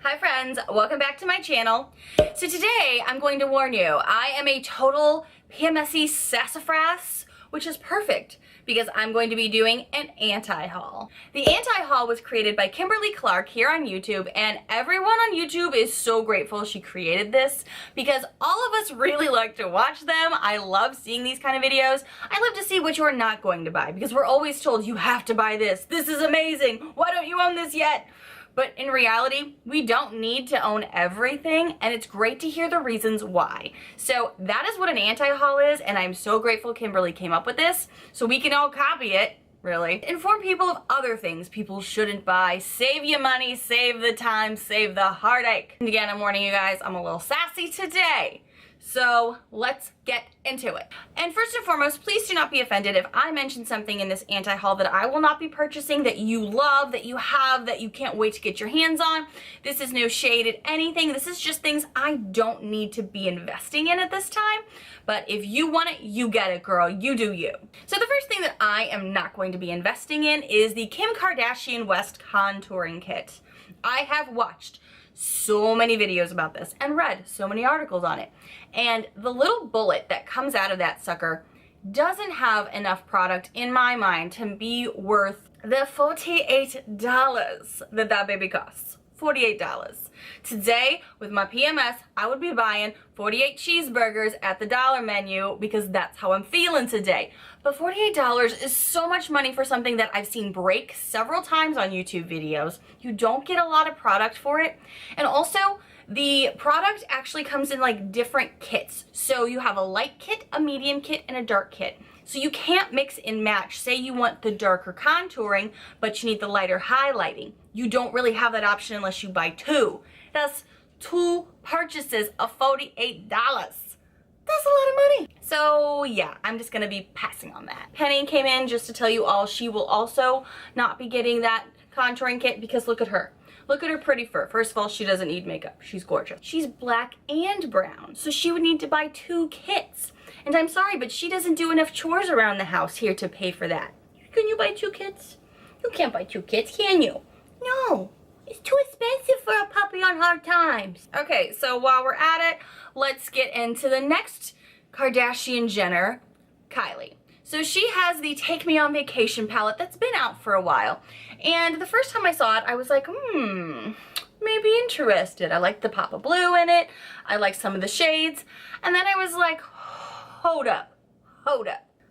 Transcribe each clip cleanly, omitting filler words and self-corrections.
Hi friends, welcome back to my channel. So today I'm going to warn you, I am a total PMSy sassafras, which is perfect because I'm going to be doing an anti-haul. The anti-haul was created by Kimberly Clark here on YouTube, and everyone on YouTube is so grateful she created this because all of us really like to watch them. I love seeing these kind of videos. I love to see what you're not going to buy because we're always told you have to buy this. This is amazing. Why don't you own this yet? But in reality, we don't need to own everything, and it's great to hear the reasons why. So that is what an anti-haul is, and I'm so grateful Kimberly came up with this, so we can all copy it, really. Inform people of other things people shouldn't buy. Save you money, save the time, save the heartache. And again, I'm warning you guys, I'm a little sassy today. So let's get into it. And first and foremost, please do not be offended if I mention something in this anti-haul that I will not be purchasing, that you love, that you have, that you can't wait to get your hands on. This is no shade at anything. This is just things I don't need to be investing in at this time. But if you want it, you get it, girl. You do you. So the first thing that I am not going to be investing in is the Kim Kardashian West contouring kit. I have watched so many videos about this and read so many articles on it. And the little bullet that comes out of that sucker doesn't have enough product in my mind to be worth the $48 that baby costs. $48. Today, with my PMS, I would be buying 48 cheeseburgers at the dollar menu because that's how I'm feeling today. But $48 is so much money for something that I've seen break several times on YouTube videos. You don't get a lot of product for it. And also, the product actually comes in like different kits. So you have a light kit, a medium kit, and a dark kit. So you can't mix and match. Say you want the darker contouring, but you need the lighter highlighting. You don't really have that option unless you buy two. That's two purchases of $48. That's a lot of money. So yeah, I'm just gonna be passing on that. Penny came in just to tell you all she will also not be getting that contouring kit because look at her. Look at her pretty fur. First of all, she doesn't need makeup. She's gorgeous. She's black and brown, so she would need to buy two kits. And I'm sorry, but she doesn't do enough chores around the house here to pay for that. Can you buy two kits? You can't buy two kits, can you? No, it's too expensive for a puppy on hard times. Okay, so while we're at it, let's get into the next Kardashian Jenner, Kylie. So she has the Take Me on Vacation palette that's been out for a while. And the first time I saw it, I was like, maybe interested. I like the pop of blue in it. I like some of the shades. And then I was like, hold up.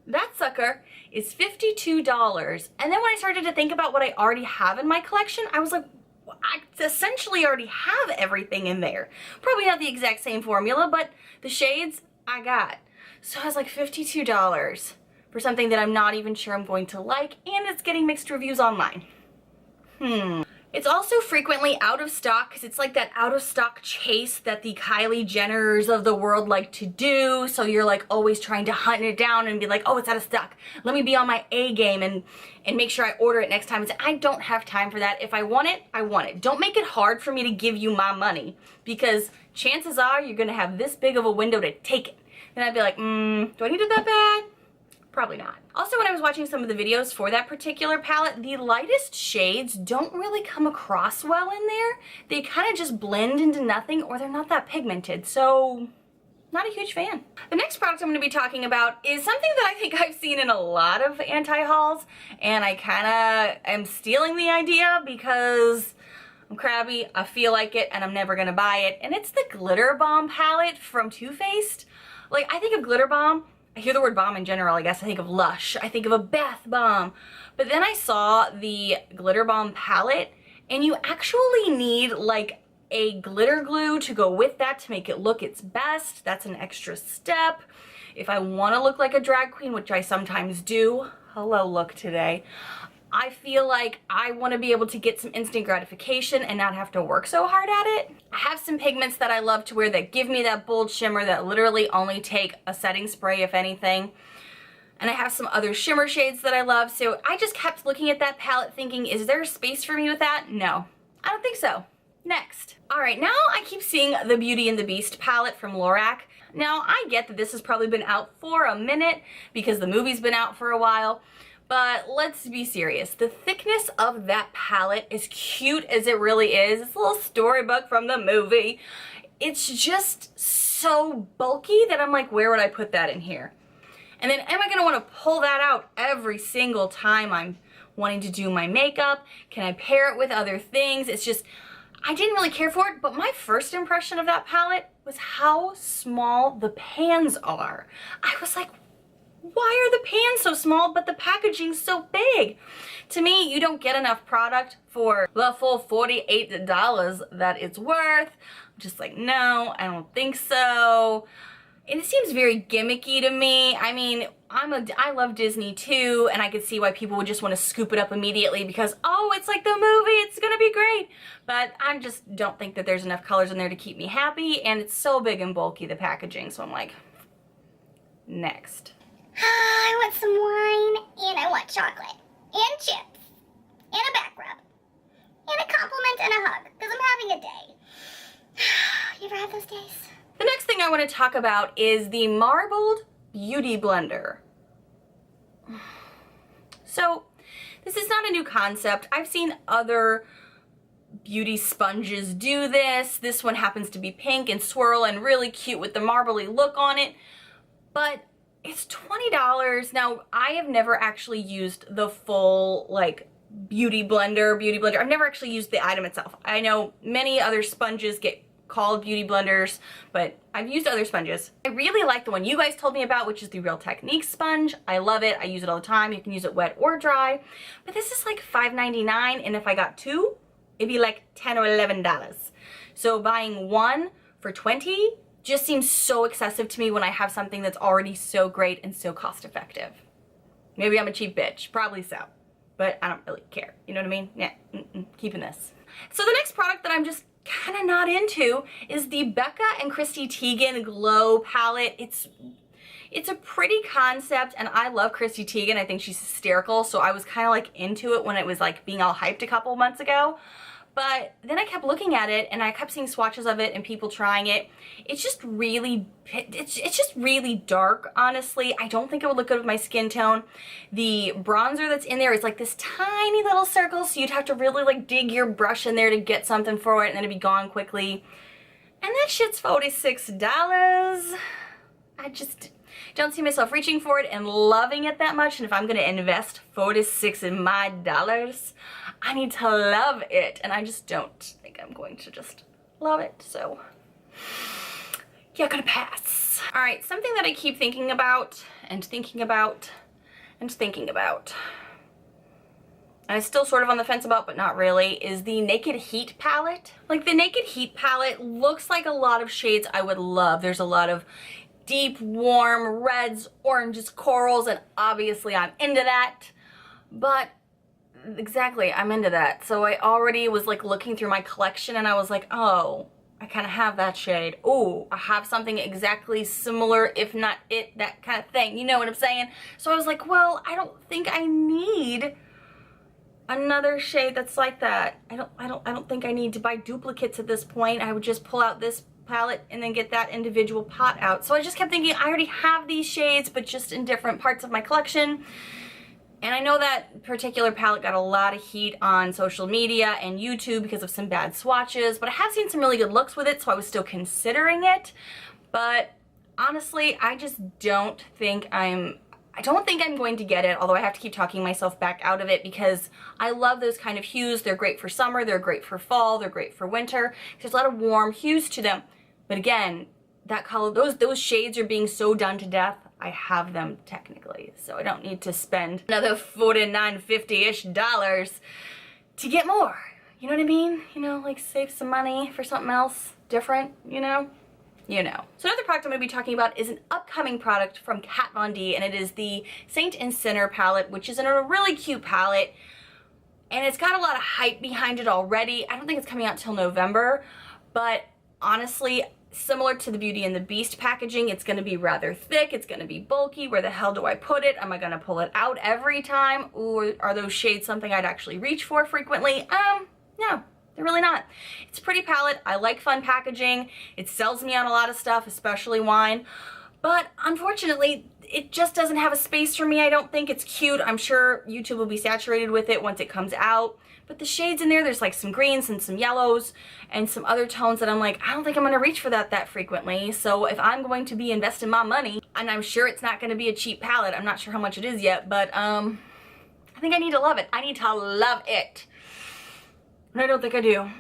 That sucker is $52. And then when I started to think about what I already have in my collection, I was like, I essentially already have everything in there. Probably not the exact same formula, but the shades I got. So I was like, $52 for something that I'm not even sure I'm going to like, and it's getting mixed reviews online. It's also frequently out of stock because it's like that out of stock chase that the Kylie Jenners of the world like to do. So you're like always trying to hunt it down and be like, oh, it's out of stock. Let me be on my A game and make sure I order it next time. I don't have time for that. If I want it, I want it. Don't make it hard for me to give you my money because chances are you're gonna have this big of a window to take it. And I'd be like, do I need it that bad? Probably not. Also, when I was watching some of the videos for that particular palette, the lightest shades don't really come across well in there. They kind of just blend into nothing, or they're not that pigmented, so not a huge fan. The next product I'm going to be talking about is something that I think I've seen in a lot of anti-hauls, and I kind of am stealing the idea because I'm crabby, I feel like it, and I'm never going to buy it, and it's the Glitter Bomb palette from Too Faced. Like, I think of Glitter Bomb, I hear the word bomb in general, I guess I think of Lush, I think of a bath bomb. But then I saw the Glitter Bomb palette, and you actually need like a glitter glue to go with that to make it look its best. That's an extra step. If I want to look like a drag queen, which I sometimes do, hello look today, I feel like I want to be able to get some instant gratification and not have to work so hard at it. I have some pigments that I love to wear that give me that bold shimmer that literally only take a setting spray, if anything. And I have some other shimmer shades that I love. So I just kept looking at that palette thinking, is there a space for me with that? No, I don't think so. Next. All right, now I keep seeing the Beauty and the Beast palette from Lorac. Now, I get that this has probably been out for a minute because the movie's been out for a while. But let's be serious. The thickness of that palette, as cute as it really is, it's a little storybook from the movie. It's just so bulky that I'm like, where would I put that in here? And then am I gonna wanna pull that out every single time I'm wanting to do my makeup? Can I pair it with other things? It's just, I didn't really care for it, but my first impression of that palette was how small the pans are. I was like, why are the pans so small but the packaging so big? To me, you don't get enough product for the full $48 that it's worth. I'm just like, no, I don't think so. And it seems very gimmicky to me. I mean, I love Disney too, and I could see why people would just want to scoop it up immediately because, oh, it's like the movie, it's gonna be great. But I just don't think that there's enough colors in there to keep me happy, and it's so big and bulky, the packaging, so I'm like, next. I want some wine, and I want chocolate, and chips, and a back rub, and a compliment and a hug, because I'm having a day. You ever had those days? The next thing I want to talk about is the Marbled Beauty Blender. So, this is not a new concept. I've seen other beauty sponges do this. This one happens to be pink and swirl and really cute with the marbly look on it, but it's $20. Now, I have never actually used the full, like, beauty blender. I've never actually used the item itself. I know many other sponges get called beauty blenders, but I've used other sponges. I really like the one you guys told me about, which is the Real Techniques sponge. I love it. I use it all the time. You can use it wet or dry, but this is like $5.99, and if I got two, it'd be like $10 or $11. So buying one for $20 just seems so excessive to me when I have something that's already so great and so cost effective. Maybe I'm a cheap bitch, probably so, but I don't really care. You know what I mean? Yeah, keeping this. So the next product that I'm just kind of not into is the Becca and Chrissy Teigen Glow palette. It's a pretty concept, and I love Chrissy Teigen. I think she's hysterical, so I was kind of like into it when it was like being all hyped a couple months ago. But then I kept looking at it, and I kept seeing swatches of it and people trying it. It's just really dark, honestly. I don't think it would look good with my skin tone. The bronzer that's in there is like this tiny little circle, so you'd have to really like dig your brush in there to get something for it, and then it'd be gone quickly. And that shit's $46. I just don't see myself reaching for it and loving it that much, and if I'm gonna invest $46 in my dollars, I need to love it, and I just don't think I'm going to just love it, so yeah, gonna pass. All right, something that I keep thinking about and thinking about and thinking about, and I'm still sort of on the fence about, but not really, is the Naked Heat palette. Like, the Naked Heat palette looks like a lot of shades I would love. There's a lot of deep, warm reds, oranges, corals, and obviously I'm into that, but exactly, I'm into that. So I already was like looking through my collection, and I was like, oh, I kind of have that shade. Oh, I have something exactly similar, if not it, that kind of thing. You know what I'm saying? So I was like, well, I don't think I need another shade that's like that. I don't think I need to buy duplicates at this point. I would just pull out this palette and then get that individual pot out. So I just kept thinking, I already have these shades, but just in different parts of my collection. And I know that particular palette got a lot of heat on social media and YouTube because of some bad swatches, but I have seen some really good looks with it, so I was still considering it. But honestly, I just don't think I'm going to get it, although I have to keep talking myself back out of it because I love those kind of hues. They're great for summer, they're great for fall, they're great for winter. There's a lot of warm hues to them. But again, that color, those shades are being so done to death. I have them technically, so I don't need to spend another $49.50-ish to get more. You know what I mean? You know, like save some money for something else different, you know? You know. So another product I'm going to be talking about is an upcoming product from Kat Von D, and it is the Saint and Sinner palette, which is in a really cute palette, and it's got a lot of hype behind it already. I don't think it's coming out till November, but honestly, similar to the Beauty and the Beast packaging, it's going to be rather thick, it's going to be bulky. Where the hell do I put it? Am I going to pull it out every time? Or are those shades something I'd actually reach for frequently? No, they're really not. It's a pretty palette. I like fun packaging. It sells me on a lot of stuff, especially wine. But unfortunately, it just doesn't have a space for me. I don't think it's cute. I'm sure YouTube will be saturated with it once it comes out. But the shades in there, there's like some greens and some yellows and some other tones that I'm like, I don't think I'm gonna reach for that frequently. So if I'm going to be investing my money, and I'm sure it's not gonna be a cheap palette, I'm not sure how much it is yet, but I think I need to love it. I need to love it. And I don't think I do.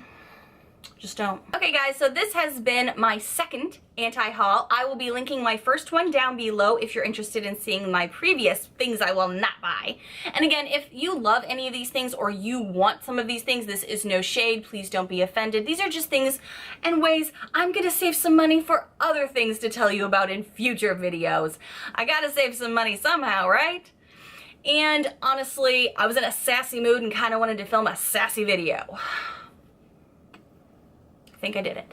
Just don't. Okay guys, so this has been my second anti-haul. I will be linking my first one down below if you're interested in seeing my previous things I will not buy. And again, if you love any of these things or you want some of these things, this is no shade. Please don't be offended. These are just things and ways I'm gonna save some money for other things to tell you about in future videos. I gotta save some money somehow, right? And honestly, I was in a sassy mood and kind of wanted to film a sassy video. I think I did it.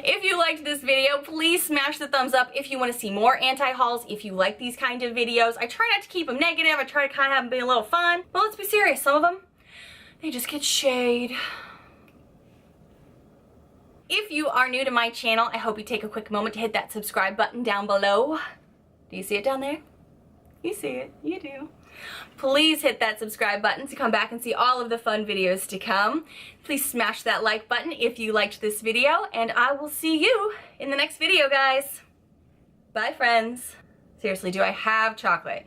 If you liked this video, please smash the thumbs up if you want to see more anti-hauls, if you like these kind of videos. I try not to keep them negative, I try to kind of have them be a little fun. But let's be serious, some of them, they just get shade. If you are new to my channel, I hope you take a quick moment to hit that subscribe button down below. Do you see it down there? You see it, you do. Please hit that subscribe button to come back and see all of the fun videos to come. Please smash that like button if you liked this video, and I will see you in the next video, guys. Bye, friends. Seriously, do I have chocolate?